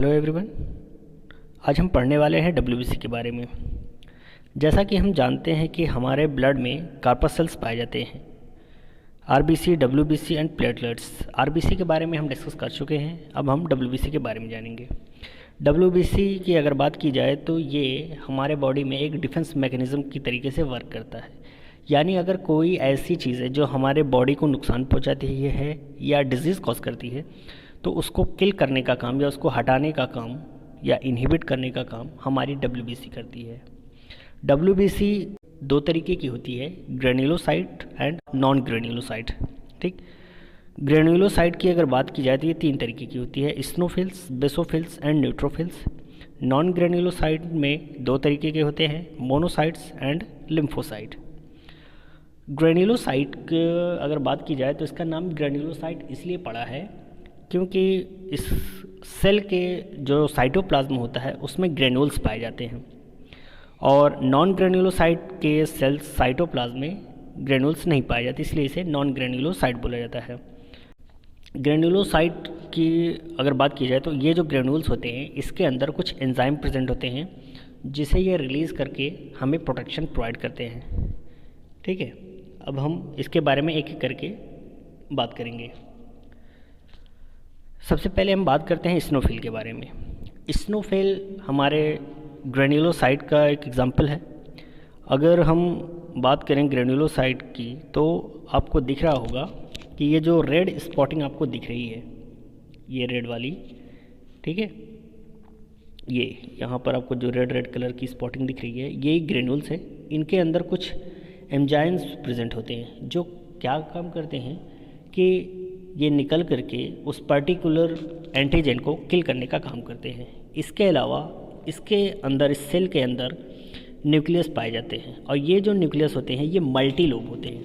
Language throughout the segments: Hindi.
Hello everyone. आज हम पढ़ने वाले हैं डब्ल्यूबीसी के बारे में। जैसा कि हम जानते हैं कि हमारे ब्लड में कार्पसेल्स पाए जाते हैं, RBC, WBC and platelets. RBC के बारे में हम डिस्कस कर चुके हैं, अब हम डब्ल्यूबीसी के बारे में जानेंगे। डब्ल्यूबीसी की अगर बात की जाए तो ये हमारे बॉडी में एक डिफेंस मैकेनिज़्म की तरीके से वर्क करता है। यानी अगर कोई ऐसी चीज़ है जो हमारे बॉडी को नुकसान पहुंचाती है या डिजीज़ कॉज करती है, तो उसको किल करने का काम या उसको हटाने का काम या इनहिबिट करने का काम हमारी डब्ल्यूबीसी करती है। डब्ल्यूबीसी दो तरीके की होती है, ग्रेन्युलोसाइट एंड नॉन ग्रेन्युलोसाइट। ठीक, ग्रेन्युलोसाइट की अगर बात की जाए तो ये तीन तरीके की होती है, eosinophils, basophils and neutrophils. Non granulocyte में दो तरीके के होते हैं, मोनोसाइट्स एंड लिम्फोसाइट। ग्रेन्युलोसाइट की अगर बात की जाए तो इसका नाम ग्रेन्युलोसाइट इसलिए पड़ा है क्योंकि इस सेल के जो साइटोप्लाज्म होता है उसमें ग्रेन्यूल्स पाए जाते हैं, और नॉन ग्रेन्युलोसाइट के सेल्स साइटोप्लाज्म में ग्रेन्यूल्स नहीं पाए जाते, इसलिए इसे नॉन ग्रेन्युलोसाइट बोला जाता है। ग्रेन्युलोसाइट की अगर बात की जाए तो ये जो ग्रेन्यूल्स होते हैं इसके अंदर कुछ एंजाइम प्रेजेंट होते हैं जिसे ये रिलीज़ करके हमें प्रोटेक्शन प्रोवाइड करते हैं। ठीक है, अब हम इसके बारे में एक एक करके बात करेंगे। सबसे पहले हम बात करते हैं स्नोफिल के बारे में। स्नोफिल हमारे ग्रेन्युलोसाइट का एक एग्जाम्पल है। अगर हम बात करें ग्रेन्युलोसाइट की तो आपको दिख रहा होगा कि ये जो रेड स्पॉटिंग आपको दिख रही है, ये रेड वाली, ठीक है, ये यहाँ पर आपको जो रेड रेड कलर की स्पॉटिंग दिख रही है, ये ग्रेन्यूल्स है। इनके अंदर कुछ एंजाइम्स प्रेजेंट होते हैं जो क्या काम करते हैं कि ये निकल करके उस पर्टिकुलर एंटीजन को किल करने का काम करते हैं। इसके अलावा इसके अंदर, इस सेल के अंदर न्यूक्लियस पाए जाते हैं, और ये जो न्यूक्लियस होते हैं ये मल्टी लोब होते हैं।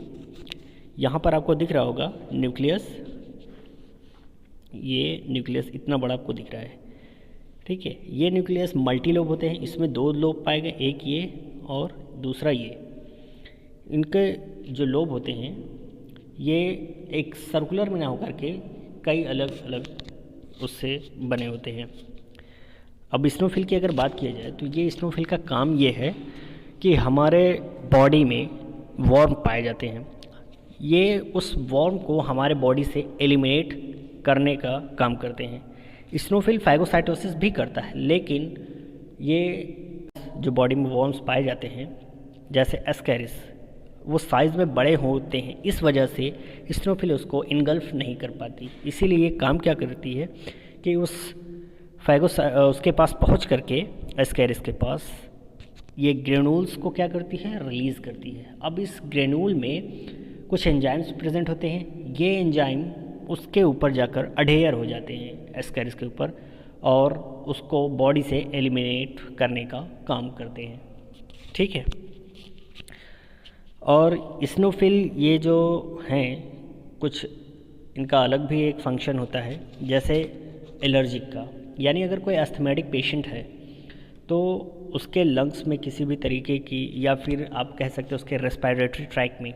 यहाँ पर आपको दिख रहा होगा न्यूक्लियस, ये न्यूक्लियस इतना बड़ा आपको दिख रहा है, ठीक है। ये न्यूक्लियस मल्टी लोब होते हैं, इसमें दो लोब पाए गए, एक ये और दूसरा ये। इनके जो लोब होते हैं ये एक सर्कुलर में ना होकर के कई अलग अलग उससे बने होते हैं। अब स्नोफिल की अगर बात की जाए तो ये स्नोफिल का काम ये है कि हमारे बॉडी में वॉर्म पाए जाते हैं, ये उस वॉर्म को हमारे बॉडी से एलिमिनेट करने का काम करते हैं। स्नोफिल फाइगोसाइटोसिस भी करता है, लेकिन ये जो बॉडी में वॉर्म्स पाए जाते हैं जैसे एस्कैरिस, वो साइज़ में बड़े होते हैं, इस वजह से स्नोफिल उसको इनगल्फ नहीं कर पाती। इसीलिए ये काम क्या करती है कि उसके पास पहुंच करके, एस्कैरिस के पास, ये ग्रेन्यूल्स को क्या करती है, रिलीज़ करती है। अब इस ग्रेन्यूल में कुछ एंजाइम्स प्रेजेंट होते हैं, ये एंजाइम उसके ऊपर जाकर अडेयर हो जाते हैं एस्कैरिस के ऊपर, और उसको बॉडी से एलिमिनेट करने का काम करते हैं। ठीक है, और स्नोफिल ये जो हैं कुछ इनका अलग भी एक फंक्शन होता है, जैसे एलर्जिक का। यानी अगर कोई अस्थमैटिक पेशेंट है तो उसके लंग्स में किसी भी तरीके की, या फिर आप कह सकते हो उसके रेस्पिरेटरी ट्रैक में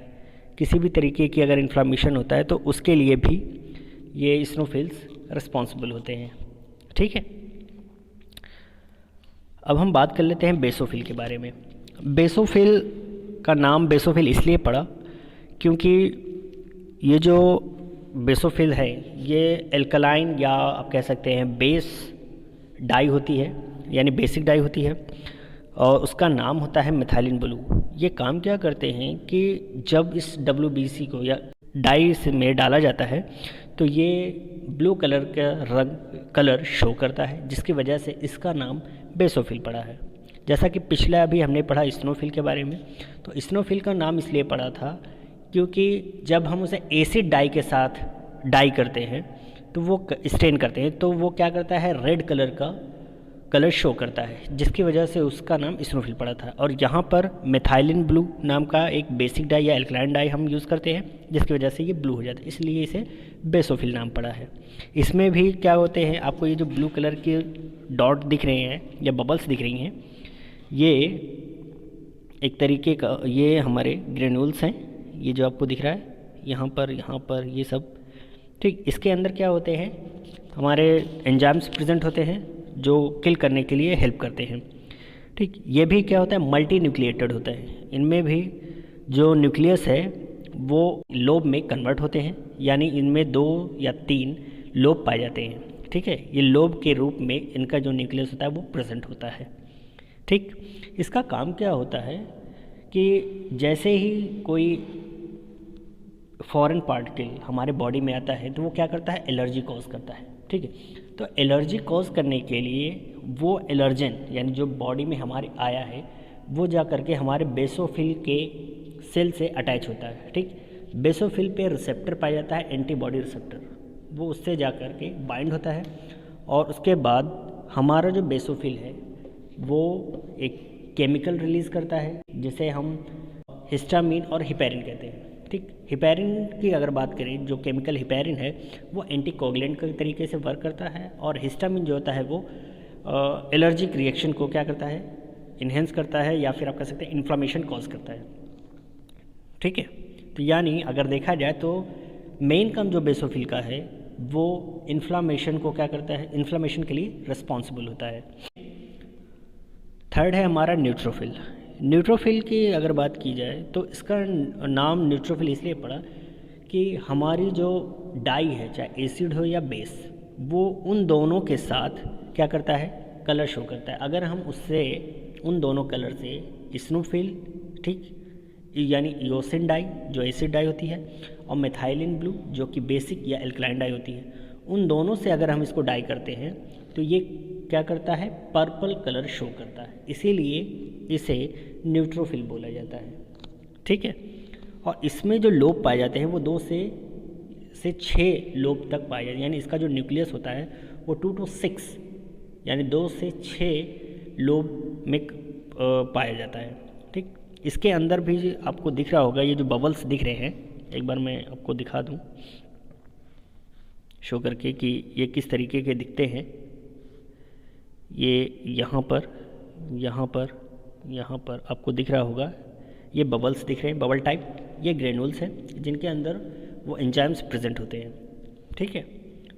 किसी भी तरीके की अगर इन्फ्लामेशन होता है तो उसके लिए भी ये स्नोफिल्स रिस्पॉन्सिबल होते हैं। ठीक है, अब हम बात कर लेते हैं बेसोफिल के बारे में। बेसोफिल का नाम बेसोफिल इसलिए पड़ा क्योंकि ये जो बेसोफिल है ये एल्कलाइन, या आप कह सकते हैं बेस डाई होती है, यानी बेसिक डाई होती है, और उसका नाम होता है मिथाइलिन ब्लू। ये काम क्या करते हैं कि जब इस डब्ल्यूबीसी को या डाई में डाला जाता है तो ये ब्लू कलर का कलर शो करता है, जिसकी वजह से इसका नाम बेसोफिल पड़ा है। जैसा कि पिछला अभी हमने पढ़ा स्नोफिल के बारे में, तो स्नोफिल का नाम इसलिए पड़ा था क्योंकि जब हम उसे एसिड डाई के साथ डाई करते हैं तो वो स्टेन करते हैं, तो वो क्या करता है, रेड कलर का कलर शो करता है, जिसकी वजह से उसका नाम स्नोफिल पड़ा था। और यहाँ पर मिथाइलिन ब्लू नाम का एक बेसिक डाई या एल्कलाइन डाई हम यूज़ करते हैं, जिसकी वजह से ये ब्लू हो जाता है, इसलिए इसे बेसोफिल नाम पड़ा है। इसमें भी क्या होते हैं, आपको ये जो ब्लू कलर के डॉट दिख रहे हैं या बबल्स दिख रही हैं, ये एक तरीके का, ये हमारे ग्रेन्यूल्स हैं, ये जो आपको दिख रहा है यहाँ पर ये सब। ठीक, इसके अंदर क्या होते हैं, हमारे एंजाइम्स प्रेजेंट होते हैं जो किल करने के लिए हेल्प करते हैं। ठीक, ये भी क्या होता है, मल्टी न्यूक्लिएटेड होता है। इनमें भी जो न्यूक्लियस है वो लोब में कन्वर्ट होते हैं, यानी इनमें 2 या 3 लोब पाए जाते हैं। ठीक है, ये लोब के रूप में इनका जो न्यूक्लियस होता है वो प्रेजेंट होता है। ठीक, इसका काम क्या होता है कि जैसे ही कोई फॉरेन पार्टिकल हमारे बॉडी में आता है तो वो क्या करता है, एलर्जी कॉज करता है। ठीक है, तो एलर्जी कॉज करने के लिए वो एलर्जन यानी जो बॉडी में हमारे आया है वो जा करके हमारे बेसोफिल के सेल से अटैच होता है। ठीक, बेसोफिल पे रिसेप्टर पाया जाता है, एंटीबॉडी रिसेप्टर, वो उससे जा कर के बाइंड होता है और उसके बाद हमारा जो बेसोफिल है वो एक केमिकल रिलीज़ करता है जिसे हम हिस्टामिन और हिपेरिन कहते हैं। ठीक, हिपेरिन की अगर बात करें, जो केमिकल हिपेरिन है वो एंटीकोगुलेंट के तरीके से वर्क करता है और हिस्टामिन जो होता है वो एलर्जिक रिएक्शन को क्या करता है, इन्हेंस करता है या फिर आप कह सकते हैं इन्फ्लामेशन कॉज करता है। ठीक है, तो यानी अगर देखा जाए तो मेन काम जो बेसोफिल का है वो इन्फ्लामेशन को क्या करता है, इन्फ्लामेशन के लिए रिस्पॉन्सिबल होता है। थर्ड है हमारा न्यूट्रोफिल। न्यूट्रोफिल की अगर बात की जाए तो इसका नाम न्यूट्रोफिल इसलिए पड़ा कि हमारी जो डाई है, चाहे एसिड हो या बेस, वो उन दोनों के साथ क्या करता है, कलर शो करता है। अगर हम उससे उन दोनों कलर से स्नोफिल, ठीक, यानी इओसिन डाई जो एसिड डाई होती है और मेथाइलिन ब्लू जो कि बेसिक या एल्कलाइन डाई होती है, उन दोनों से अगर हम इसको डाई करते हैं तो ये क्या करता है, पर्पल कलर शो करता है, इसीलिए इसे न्यूट्रोफिल बोला जाता है। ठीक है, और इसमें जो लोब पाए जाते हैं वो 2 से 6 लोब तक पाए जाते हैं, यानी इसका जो न्यूक्लियस होता है वो 2 to 6 यानी 2 से 6 लोब में पाया जाता है। ठीक, इसके अंदर भी आपको दिख रहा होगा ये जो बबल्स दिख रहे हैं, एक बार मैं आपको दिखा दूं शो करके कि ये किस तरीके के दिखते हैं। ये यहाँ पर आपको दिख रहा होगा, ये बबल्स दिख रहे हैं, बबल टाइप, ये ग्रेनुल्स हैं जिनके अंदर वो एंजाइम्स प्रेजेंट होते हैं। ठीक है,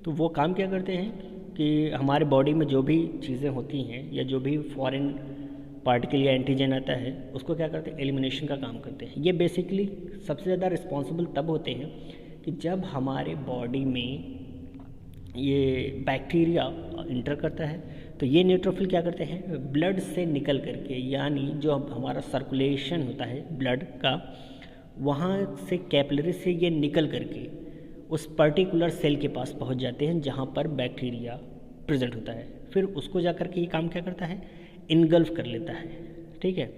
तो वो काम क्या करते हैं कि हमारे बॉडी में जो भी चीज़ें होती हैं या जो भी फॉरेन पार्टिकल या एंटीजन आता है उसको क्या करते हैं, एलिमिनेशन का काम करते हैं। ये बेसिकली सबसे ज़्यादा रिस्पॉन्सिबल तब होते हैं कि जब हमारे बॉडी में ये बैक्टीरिया इंटर करता है तो ये न्यूट्रोफिल क्या करते हैं, ब्लड से निकल करके, यानी जो हमारा सर्कुलेशन होता है ब्लड का, वहाँ से कैपिलरी से ये निकल करके उस पर्टिकुलर सेल के पास पहुँच जाते हैं जहाँ पर बैक्टीरिया प्रेजेंट होता है। फिर उसको जा कर के ये काम क्या करता है, इनगल्फ कर लेता है। ठीक है,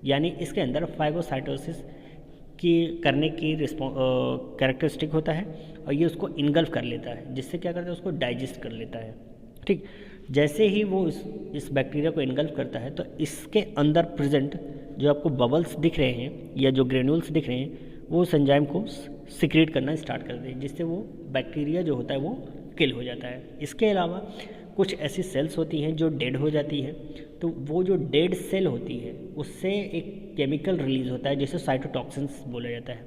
यानी इसके अंदर फाइगोसाइटोसिस की करने की कैरेक्टरिस्टिक होता है और ये उसको इनगल्फ कर लेता है, जिससे क्या करता है, उसको डाइजेस्ट कर लेता है। ठीक, जैसे ही वो इस बैक्टीरिया को इनगल्फ करता है तो इसके अंदर प्रेजेंट जो आपको बबल्स दिख रहे हैं या जो ग्रेन्यूल्स दिख रहे हैं वो उस एंजाइम को सिक्रेट करना स्टार्ट कर देते हैं, जिससे वो बैक्टीरिया जो होता है वो किल हो जाता है। इसके अलावा कुछ ऐसी सेल्स होती हैं जो डेड हो जाती हैं, तो वो जो डेड सेल होती है उससे एक केमिकल रिलीज़ होता है जिसे साइटोटॉक्सिन्स बोला जाता है।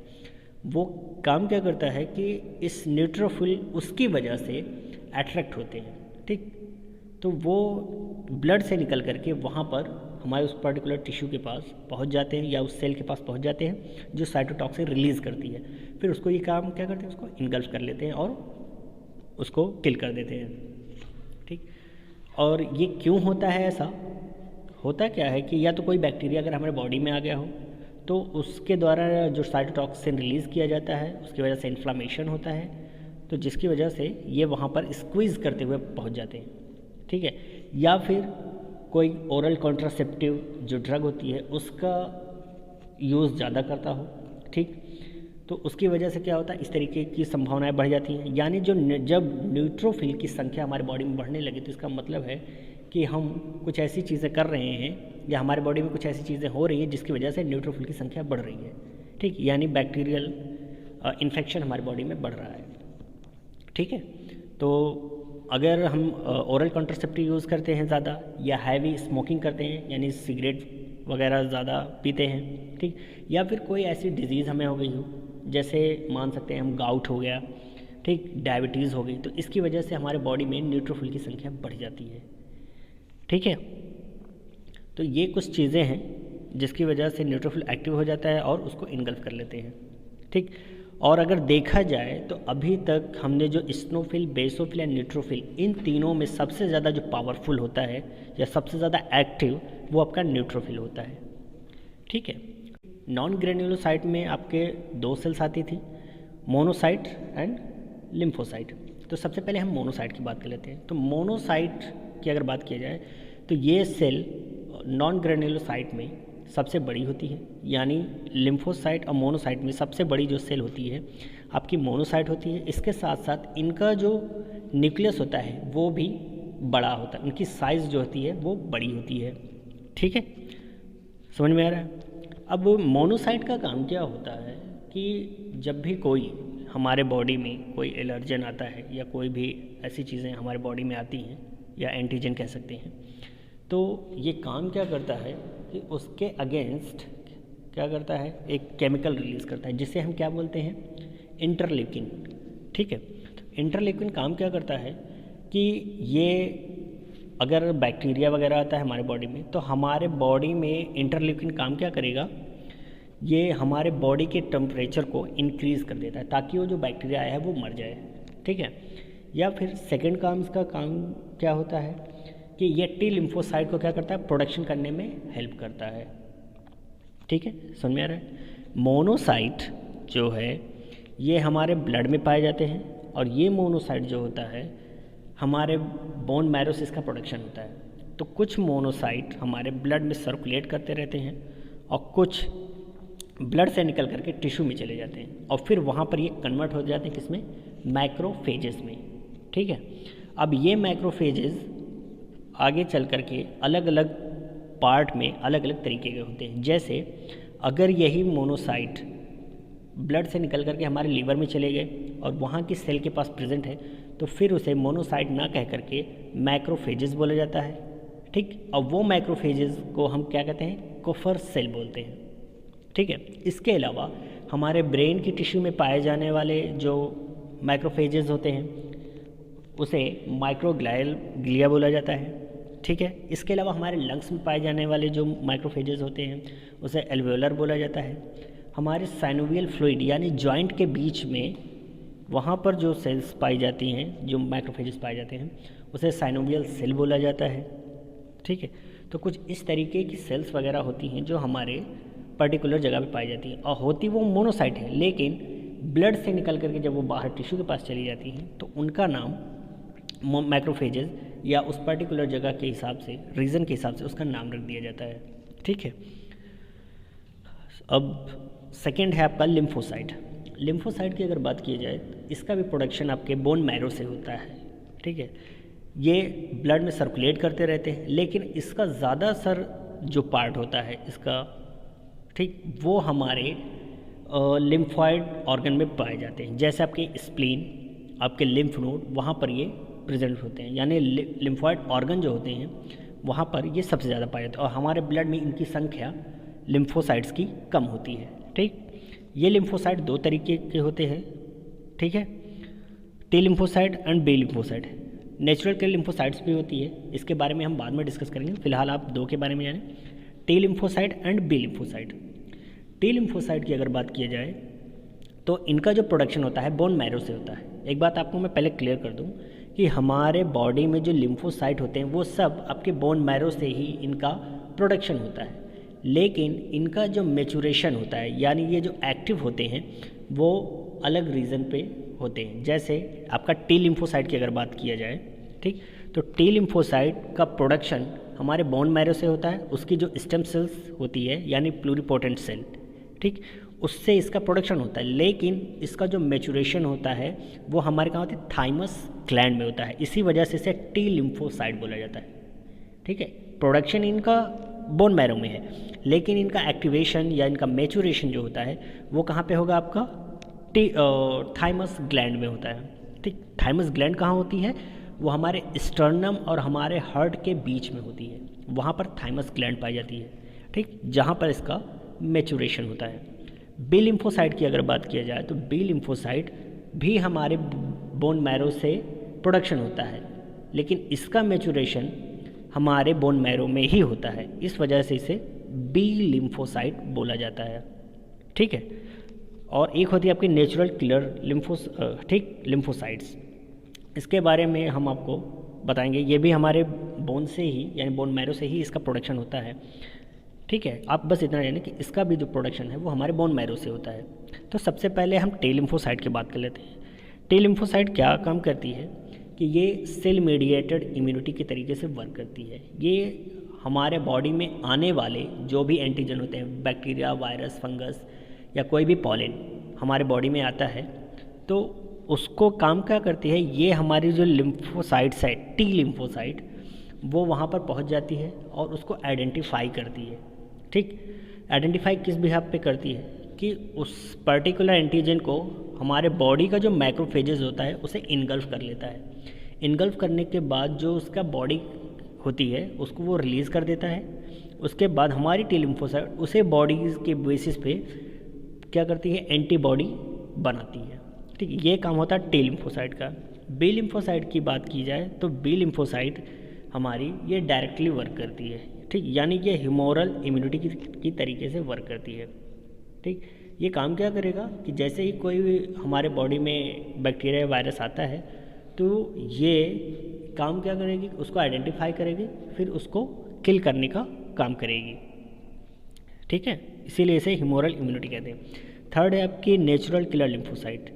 वो काम क्या करता है कि इस न्यूट्रोफिल उसकी वजह से अट्रैक्ट होते हैं। ठीक, तो वो ब्लड से निकल करके वहाँ पर हमारे उस पर्टिकुलर टिश्यू के पास पहुँच जाते हैं या उस सेल के पास पहुँच जाते हैं जो साइटोटॉक्सिन रिलीज़ करती है। फिर उसको ये काम क्या करते हैं, उसको इनगल्फ कर लेते हैं और उसको किल कर देते हैं। ठीक, और ये क्यों होता है, ऐसा होता क्या है कि या तो कोई बैक्टीरिया अगर हमारे बॉडी में आ गया हो तो उसके द्वारा जो साइटोटॉक्सिन रिलीज़ किया जाता है उसकी वजह से इन्फ्लामेशन होता है, तो जिसकी वजह से ये वहाँ पर स्क्वीज़ करते हुए पहुँच जाते हैं। ठीक है, या फिर कोई ओरल कॉन्ट्रासेप्टिव जो ड्रग होती है उसका यूज़ ज़्यादा करता हो। ठीक, तो उसकी वजह से क्या होता है, इस तरीके की संभावनाएं बढ़ जाती हैं। यानी जब न्यूट्रोफिल की संख्या हमारे बॉडी में बढ़ने लगे तो इसका मतलब है कि हम कुछ ऐसी चीज़ें कर रहे हैं या हमारे बॉडी में कुछ ऐसी चीज़ें हो रही हैं जिसकी वजह से न्यूट्रोफिल की संख्या बढ़ रही है। ठीक, यानी बैक्टीरियल इन्फेक्शन हमारी बॉडी में बढ़ रहा है। ठीक है, तो अगर हम ओरल कॉन्ट्रासेप्टिव यूज़ करते हैं ज़्यादा या हैवी स्मोकिंग करते हैं यानी सिगरेट वगैरह ज़्यादा पीते हैं, ठीक, या फिर कोई ऐसी डिज़ीज़ हमें हो गई हो, जैसे मान सकते हैं हम गाउट हो गया, ठीक, डायबिटीज़ हो गई, तो इसकी वजह से हमारे बॉडी में न्यूट्रोफिल की संख्या बढ़ जाती है। ठीक है। तो ये कुछ चीज़ें हैं जिसकी वजह से न्यूट्रोफिल एक्टिव हो जाता है और उसको इनगल्फ कर लेते हैं। ठीक। और अगर देखा जाए तो अभी तक हमने जो इस्नोफिल, बेसोफिल या न्यूट्रोफिल, इन तीनों में सबसे ज़्यादा जो पावरफुल होता है या सबसे ज़्यादा एक्टिव वो आपका न्यूट्रोफिल होता है। ठीक है। नॉन ग्रेन्युलोसाइट में आपके 2 सेल्स आती थी, मोनोसाइट एंड लिम्फोसाइट। तो सबसे पहले हम मोनोसाइट की बात कर लेते हैं। तो मोनोसाइट की अगर बात की जाए तो ये सेल नॉन ग्रेन्युलोसाइट में सबसे बड़ी होती है, यानी लिम्फोसाइट और मोनोसाइट में सबसे बड़ी जो सेल होती है आपकी मोनोसाइट होती है। इसके साथ साथ इनका जो न्यूक्लियस होता है वो भी बड़ा होता है, उनकी साइज़ जो होती है वो बड़ी होती है। ठीक है, समझ में आ रहा है। अब मोनोसाइट का काम क्या होता है कि जब भी कोई हमारे बॉडी में कोई एलर्जन आता है या कोई भी ऐसी चीज़ें हमारे बॉडी में आती हैं या एंटीजन कह सकते हैं, तो ये काम क्या करता है कि उसके अगेंस्ट क्या करता है, एक केमिकल रिलीज़ करता है जिसे हम क्या बोलते हैं, इंटरल्यूकिन। ठीक है। तो इंटरल्यूकिन काम क्या करता है कि ये अगर बैक्टीरिया वगैरह आता है हमारे बॉडी में तो हमारे बॉडी में इंटरल्यूकिन काम क्या करेगा, ये हमारे बॉडी के टेम्परेचर को इंक्रीज़ कर देता है ताकि वो जो बैक्टीरिया आया है वो मर जाए। ठीक है। या फिर सेकंड काम इसका काम क्या होता है कि ये टी लिम्फोसाइट को क्या करता है, प्रोडक्शन करने में हेल्प करता है। ठीक है, समझ में आ रहा है। मोनोसाइट जो है ये हमारे ब्लड में पाए जाते हैं और ये मोनोसाइट जो होता है हमारे बोन मैरो से इसका प्रोडक्शन होता है। तो कुछ मोनोसाइट हमारे ब्लड में सर्कुलेट करते रहते हैं और कुछ ब्लड से निकल करके टिश्यू में चले जाते हैं और फिर वहाँ पर ये कन्वर्ट हो जाते हैं किसमें, मैक्रोफेजेस में। ठीक है। अब ये मैक्रोफेजेस आगे चल करके अलग अलग पार्ट में अलग अलग तरीके के होते हैं। जैसे अगर यही मोनोसाइट ब्लड से निकल करके हमारे लीवर में चले गए और वहाँ की सेल के पास प्रेजेंट है तो फिर उसे मोनोसाइट ना कह करके मैक्रोफेजेस बोला जाता है। ठीक। और वो मैक्रोफेजेस को हम क्या कहते हैं, कोफर सेल बोलते हैं। ठीक है। इसके अलावा हमारे ब्रेन की टिश्यू में पाए जाने वाले जो मैक्रोफेजेस होते हैं उसे माइक्रोग्लिया बोला जाता है। ठीक है। इसके अलावा हमारे लंग्स में पाए जाने वाले जो माइक्रोफेजेस होते हैं उसे एल्वेओलर बोला जाता है। हमारे साइनोवियल फ्लूइड यानी जॉइंट के बीच में वहाँ पर जो सेल्स पाई जाती हैं, जो माइक्रोफेजेस पाए जाते हैं उसे साइनोवियल सेल बोला जाता है। ठीक है। तो कुछ इस तरीके की सेल्स वगैरह होती हैं जो हमारे पर्टिकुलर जगह पे पाई जाती हैं और होती वो मोनोसाइट है, लेकिन ब्लड से निकल करके जब वो बाहर टिश्यू के पास चली जाती हैं तो उनका नाम मैक्रोफेजेस या उस पर्टिकुलर जगह के हिसाब से, रीजन के हिसाब से उसका नाम रख दिया जाता है। ठीक है। अब सेकंड है आपका लिम्फोसाइट। लिम्फोसाइट की अगर बात की जाए इसका भी प्रोडक्शन आपके बोन मैरो से होता है। ठीक है। ये ब्लड में सर्कुलेट करते रहते हैं लेकिन इसका ज़्यादा सर जो पार्ट होता है इसका, ठीक, वो हमारे लिम्फॉइड ऑर्गन में पाए जाते हैं। जैसे आपके स्प्लीन, आपके लिम्फ नोड, वहाँ पर ये प्रेजेंट होते हैं, यानी लिम्फॉइड ऑर्गन जो होते हैं वहाँ पर ये सबसे ज़्यादा पाए जाते हैं और हमारे ब्लड में इनकी संख्या लिम्फोसाइट्स की कम होती है। ठीक। ये लिम्फोसाइट 2 तरीके के होते हैं। ठीक है। T lymphocyte and B lymphocyte. Natural के लिम्फोसाइट्स भी होती है, इसके बारे में हम बाद में डिस्कस करेंगे। फिलहाल आप 2 के बारे में जानें, T lymphocyte and B lymphocyte. T lymphocyte की अगर बात की जाए तो इनका जो प्रोडक्शन होता है बोन मैरो से होता है। एक बात आपको मैं पहले क्लियर कर दूं कि हमारे बॉडी में जो लिम्फोसाइट होते हैं वो सब आपके बोन मैरो से ही इनका प्रोडक्शन होता है, लेकिन इनका जो मैच्योरेशन होता है यानी ये जो एक्टिव होते हैं वो अलग रीज़न पे होते हैं। जैसे आपका टी लिम्फोसाइट की अगर बात किया जाए, ठीक, तो टी लिम्फोसाइट का प्रोडक्शन हमारे बोन मैरो से होता है, उसकी जो स्टेम सेल्स होती है यानी प्लूरिपोटेंट सेल, ठीक, उससे इसका प्रोडक्शन होता है। लेकिन इसका जो मैच्योरेशन होता है वो हमारे कहाँ होता है, थाइमस ग्लैंड में होता है। इसी वजह से इसे टी लिम्फोसाइट बोला जाता है। ठीक है। प्रोडक्शन इनका बोन मैरो में है लेकिन इनका एक्टिवेशन या इनका मैच्योरेशन जो होता है वो कहाँ पे होगा, आपका थाइमस ग्लैंड में होता है। ठीक। थाइमस ग्लैंड कहाँ होती है, वो हमारे स्टर्नम और हमारे हार्ट के बीच में होती है, वहाँ पर थाइमस ग्लैंड पाई जाती है। ठीक। जहाँ पर इसका मैच्योरेशन होता है। बी लिम्फोसाइट की अगर बात किया जाए तो बी लिम्फोसाइट भी हमारे बोन मैरो से प्रोडक्शन होता है लेकिन इसका मैच्योरेशन हमारे बोन मैरो में ही होता है, इस वजह से इसे बी लिम्फोसाइट बोला जाता है। ठीक है, और एक होती है आपकी नेचुरल किलर लिम्फोसाइट्स। इसके बारे में हम आपको बताएंगे, ये भी हमारे बोन से ही यानी बोन मैरो से ही इसका प्रोडक्शन होता है। ठीक है, आप बस इतना जानें कि इसका भी जो प्रोडक्शन है वो हमारे बोन मैरो से होता है। तो सबसे पहले हम टी लिम्फोसाइट की बात कर लेते हैं। टी लिम्फोसाइट क्या काम करती है कि ये सेल मीडिएटेड इम्यूनिटी के तरीके से वर्क करती है। ये हमारे बॉडी में आने वाले जो भी एंटीजन होते हैं, बैक्टीरिया, वायरस, फंगस या कोई भी पॉलन हमारे बॉडी में आता है, तो उसको काम क्या करती है, ये हमारी जो लिम्फोसाइट्स है, टी लिम्फोसाइट, वो वहाँ पर पहुँच जाती है और उसको आइडेंटिफाई करती है। ठीक, आइडेंटिफाई किस बिहाफ पे करती है कि उस पर्टिकुलर एंटीजन को हमारे बॉडी का जो मैक्रोफेजेस होता है उसे इनगल्फ कर लेता है। इनगल्फ करने के बाद जो उसका बॉडी होती है उसको वो रिलीज़ कर देता है। उसके बाद हमारी टी लिम्फोसाइट उसे बॉडी के बेसिस पे क्या करती है, एंटीबॉडी बनाती है। ठीक, ये काम होता है टी लिम्फोसाइट का। बी लिम्फोसाइट की बात की जाए तो बी लिम्फोसाइट हमारी ये डायरेक्टली वर्क करती है। ठीक, यानी ये ह्यूमोरल इम्यूनिटी की तरीके से वर्क करती है। ठीक, ये काम क्या करेगा कि जैसे ही कोई हमारे बॉडी में बैक्टीरिया या वायरस आता है तो ये काम क्या करेगी, उसको आइडेंटिफाई करेगी, फिर उसको किल करने का काम करेगी। ठीक है, इसीलिए इसे ह्यूमोरल इम्यूनिटी कहते हैं। थर्ड है आपकी नेचुरल किलर लिम्फोसाइट।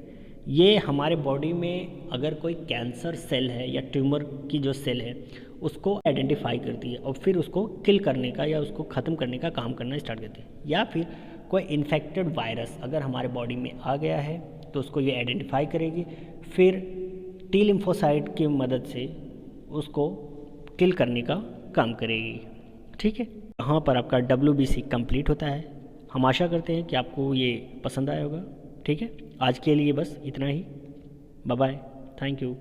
ये हमारे बॉडी में अगर कोई कैंसर सेल है या ट्यूमर की जो सेल है उसको आइडेंटिफाई करती है और फिर उसको किल करने का या उसको ख़त्म करने का काम करना स्टार्ट करती है। या फिर कोई इन्फेक्टेड वायरस अगर हमारे बॉडी में आ गया है तो उसको ये आइडेंटिफाई करेगी, फिर टी लिम्फोसाइट की मदद से उसको किल करने का काम करेगी। ठीक है, यहाँ पर आपका WBC कंप्लीट होता है। हम आशा करते हैं कि आपको ये पसंद आया होगा। ठीक है, आज के लिए बस इतना ही। Bye bye, thank you.